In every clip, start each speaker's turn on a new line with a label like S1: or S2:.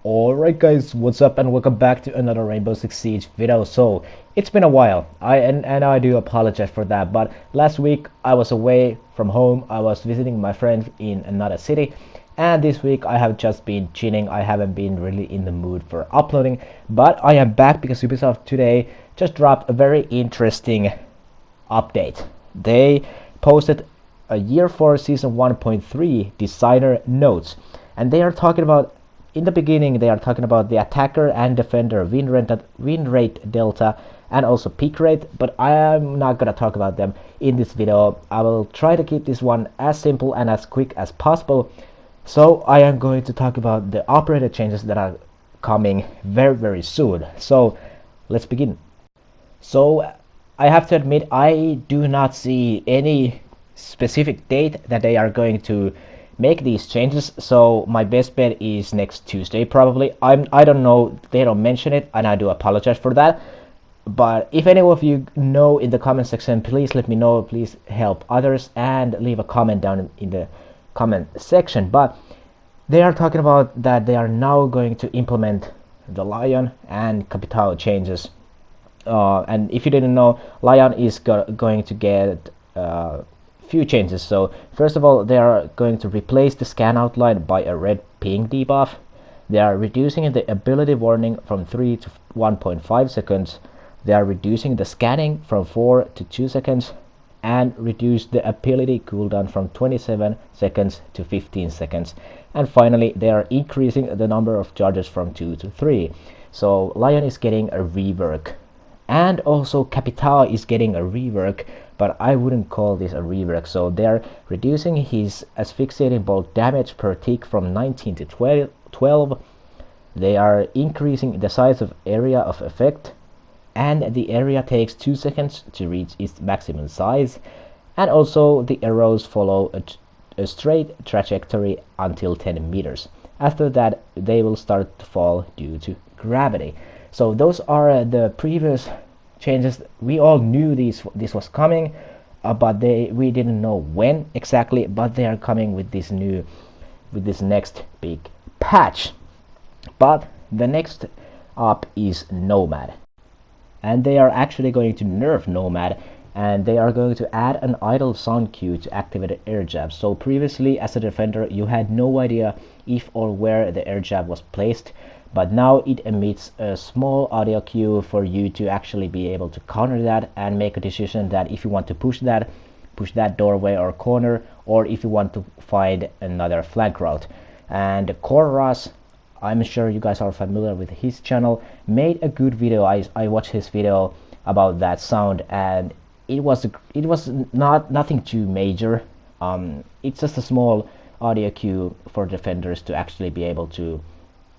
S1: Alright guys, what's up and welcome back to another Rainbow Six Siege video. So, it's been a while, and I do apologize for that, but last week I was away from home. I was visiting my friends in another city, and this week I have just been chilling. I haven't been really in the mood for uploading, but I am back because Ubisoft today just dropped a very interesting update. They posted a Y4S Season 1.3 designer notes, and they are talking about, in the beginning they are talking about the attacker and defender win rate delta and also pick rate, but I am not gonna talk about them in this video. I will try to keep this one as simple and as quick as possible. So I am going to talk about the operator changes that are coming very soon. So let's begin. So I have to admit, I do not see any specific date that they are going to make these changes, so my best bet is next Tuesday probably. I don't know, they don't mention it, and I do apologize for that. But if any of you know in the comment section, please let me know. Please help others and leave a comment down in the comment section. But they are talking about that they are now going to implement the Lion and Capital changes. And if you didn't know, Lion is going to get few changes. So first of all, they are going to replace the scan outline by a red ping debuff. They are reducing the ability warning from 3 to 1.5 seconds. They are reducing the scanning from 4 to 2 seconds and reduce the ability cooldown from 27 seconds to 15 seconds. And finally, they are increasing the number of charges from 2 to 3. So Lion is getting a rework, and also Capital is getting a rework, but I wouldn't call this a rework. So they're reducing his asphyxiating bolt damage per tick from 19 to 12. They are increasing the size of area of effect, and the area takes 2 seconds to reach its maximum size. And also the arrows follow a straight trajectory until 10 meters. After that, they will start to fall due to gravity. So those are the previous changes. We all knew this was coming, but we didn't know when exactly. But they are coming with this next big patch. But the next up is Nomad, and they are actually going to nerf Nomad, and they are going to add an idle sound cue to activate the air jab. So previously, as a defender, you had no idea if or where the air jab was placed, but now it emits a small audio cue for you to actually be able to counter that and make a decision that if you want to push that doorway or corner, or if you want to find another flank route. And Korras, I'm sure you guys are familiar with his channel, made a good video. I watched his video about that sound, and it was nothing too major. It's just a small audio cue for defenders to actually be able to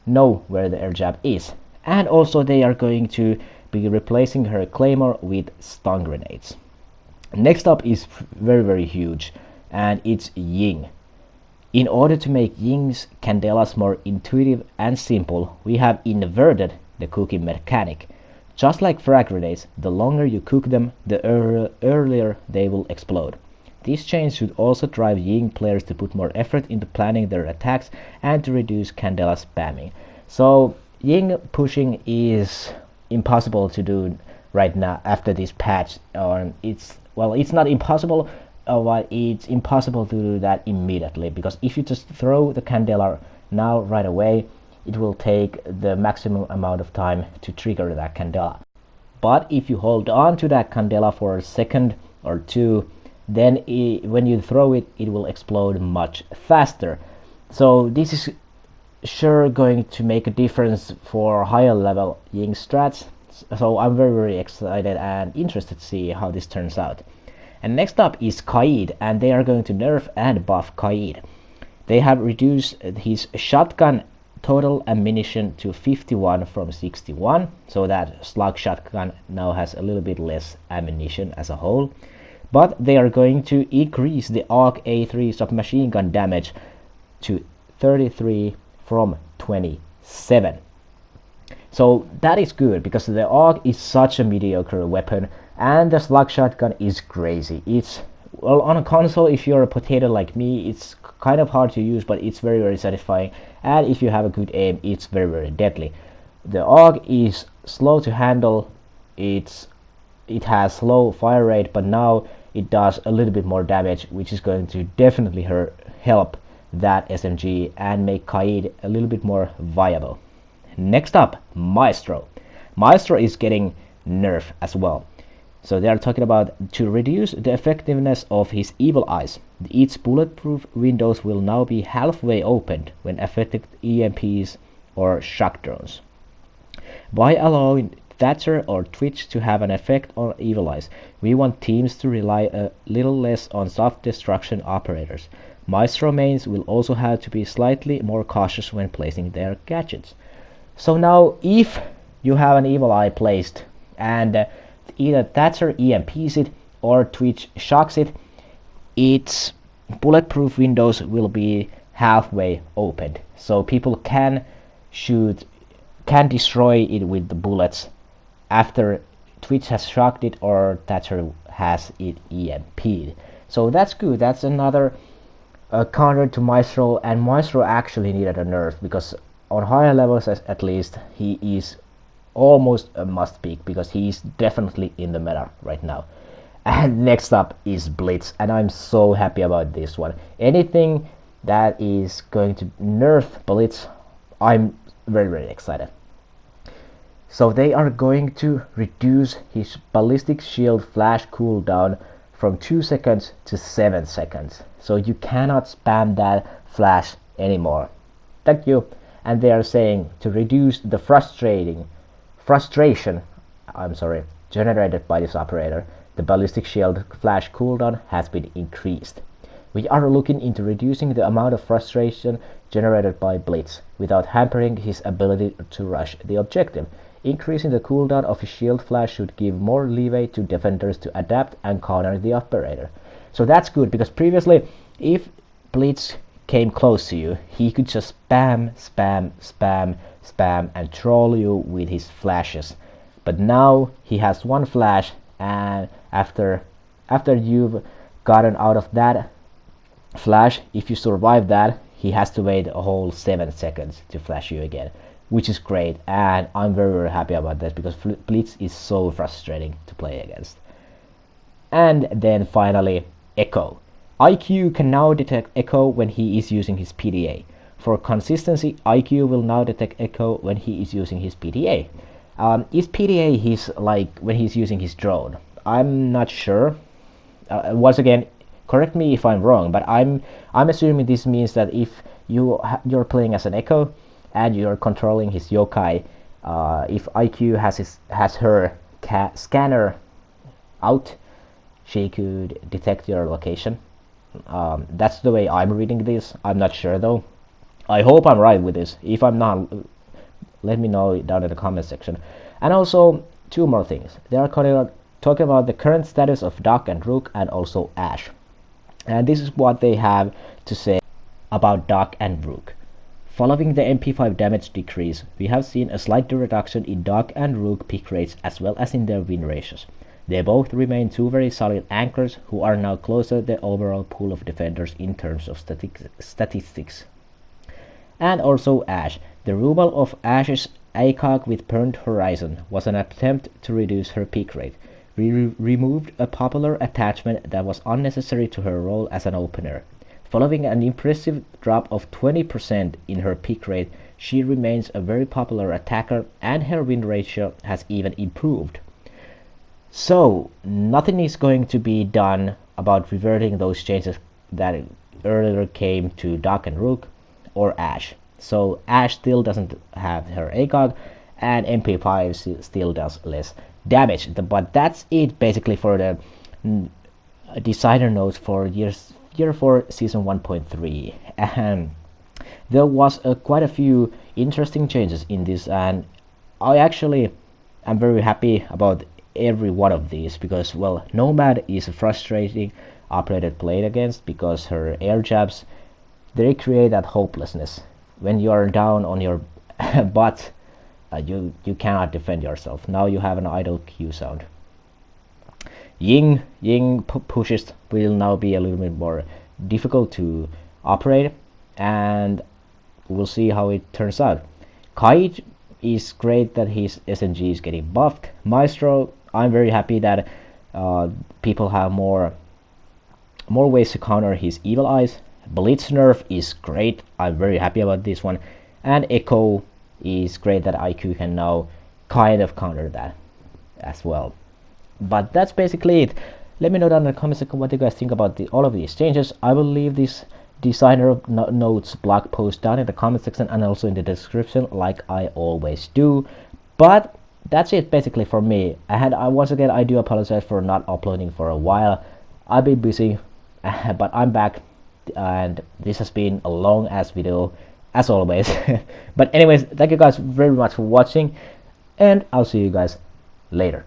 S1: know where the air jab is. And also they are going to be replacing her claymore with stun grenades. Next up is very huge, and it's Ying. In order to make Ying's candelas more intuitive and simple, we have inverted the cooking mechanic. Just like frag grenades, the longer you cook them, the earlier they will explode. This change should also drive Ying players to put more effort into planning their attacks and to reduce candela spamming. So Ying pushing is impossible to do right now after this patch. It's not impossible, but it's impossible to do that immediately, because if you just throw the candela now right away, it will take the maximum amount of time to trigger that candela. But if you hold on to that candela for a second or two, then when you throw it, it will explode much faster. So this is sure going to make a difference for higher level Ying strats. So I'm very excited and interested to see how this turns out. And next up is Kayid, and they are going to nerf and buff Kayid. They have reduced his shotgun total ammunition to 51 from 61, so that slug shotgun now has a little bit less ammunition as a whole. But they are going to increase the AUG A3 submachine gun damage to 33 from 27. So that is good, because the AUG is such a mediocre weapon, and the slug shotgun is crazy. It's, well, on a console, if you're a potato like me, it's kind of hard to use, but it's very satisfying, and if you have a good aim, it's very deadly. The AUG is slow to handle, it has slow fire rate, but now it does a little bit more damage, which is going to definitely help that SMG and make Kayid a little bit more viable. Next up, Maestro. Maestro is getting nerf as well. So they are talking about to reduce the effectiveness of his evil eyes. Each bulletproof windows will now be halfway opened when affected EMPs or shock drones. By allowing Thatcher or Twitch to have an effect on evil eyes, we want teams to rely a little less on soft destruction operators. Maestro mains will also have to be slightly more cautious when placing their gadgets. So now if you have an evil eye placed and either Thatcher EMPs it or Twitch shocks it, its bulletproof windows will be halfway opened, so people can destroy it with the bullets after Twitch has shocked it or Thatcher has it EMP'd. So that's good. That's another counter to Maestro, and Maestro actually needed a nerf because on higher levels at least he is almost a must pick because he is definitely in the meta right now. And next up is Blitz, and I'm so happy about this one. Anything that is going to nerf Blitz, I'm very excited. So they are going to reduce his ballistic shield flash cooldown from 2 seconds to 7 seconds. So you cannot spam that flash anymore. Thank you. And they are saying to reduce the frustration generated by this operator, the ballistic shield flash cooldown has been increased. We are looking into reducing the amount of frustration generated by Blitz without hampering his ability to rush the objective. Increasing the cooldown of his shield flash should give more leeway to defenders to adapt and counter the operator. So that's good, because previously if Blitz came close to you, he could just spam and troll you with his flashes. But now he has one flash, and after you've gotten out of that flash, if you survive that, he has to wait a whole 7 seconds to flash you again, which is great, and I'm very happy about that because Blitz is so frustrating to play against. And then finally, Echo. IQ can now detect Echo when he is using his PDA. For consistency, IQ will now detect Echo when he is using his PDA. Is PDA his, like, when he's using his drone? I'm not sure. Once again, correct me if I'm wrong, but I'm assuming this means that if you're playing as an Echo and you're controlling his yokai, if IQ has her scanner out, she could detect your location. That's the way I'm reading this. I'm not sure though. I hope I'm right with this. If I'm not, let me know down in the comment section. And also, two more things. They are talking about the current status of Doc and Rook and also Ash. And this is what they have to say about Doc and Rook. Following the MP5 damage decrease, we have seen a slight reduction in Doc and Rook pick rates as well as in their win ratios. They both remain two very solid anchors who are now closer to the overall pool of defenders in terms of statistics. And also Ash. The removal of Ash's ACOG with Burnt Horizon was an attempt to reduce her pick rate. We removed a popular attachment that was unnecessary to her role as an opener. Following an impressive drop of 20% in her pick rate, she remains a very popular attacker and her win ratio has even improved. So, nothing is going to be done about reverting those changes that earlier came to Doc and Rook or Ash. So, Ash still doesn't have her ACOG and MP5 still does less damage. But that's it basically for the designer notes for year 4 season 1.3. And there was quite a few interesting changes in this, and I actually am very happy about every one of these because, well, Nomad is a frustrating operator played against because her air jabs, they create that hopelessness. When you are down on your butt, you cannot defend yourself. Now you have an idle Q sound. Ying pushes will now be a little bit more difficult to operate, and we'll see how it turns out. Kayid is great that his SNG is getting buffed. Maestro, I'm very happy that people have more ways to counter his evil eyes. Blitz nerf is great. I'm very happy about this one. And Echo is great that IQ can now kind of counter that as well. But that's basically it. Let me know down in the comments section what you guys think about all of these changes. I will leave this designer notes blog post down in the comment section and also in the description, like I always do. But that's it basically for me. Once again, I do apologize for not uploading for a while. I've been busy, but I'm back, and this has been a long ass video as always. But anyways, thank you guys very much for watching, and I'll see you guys later.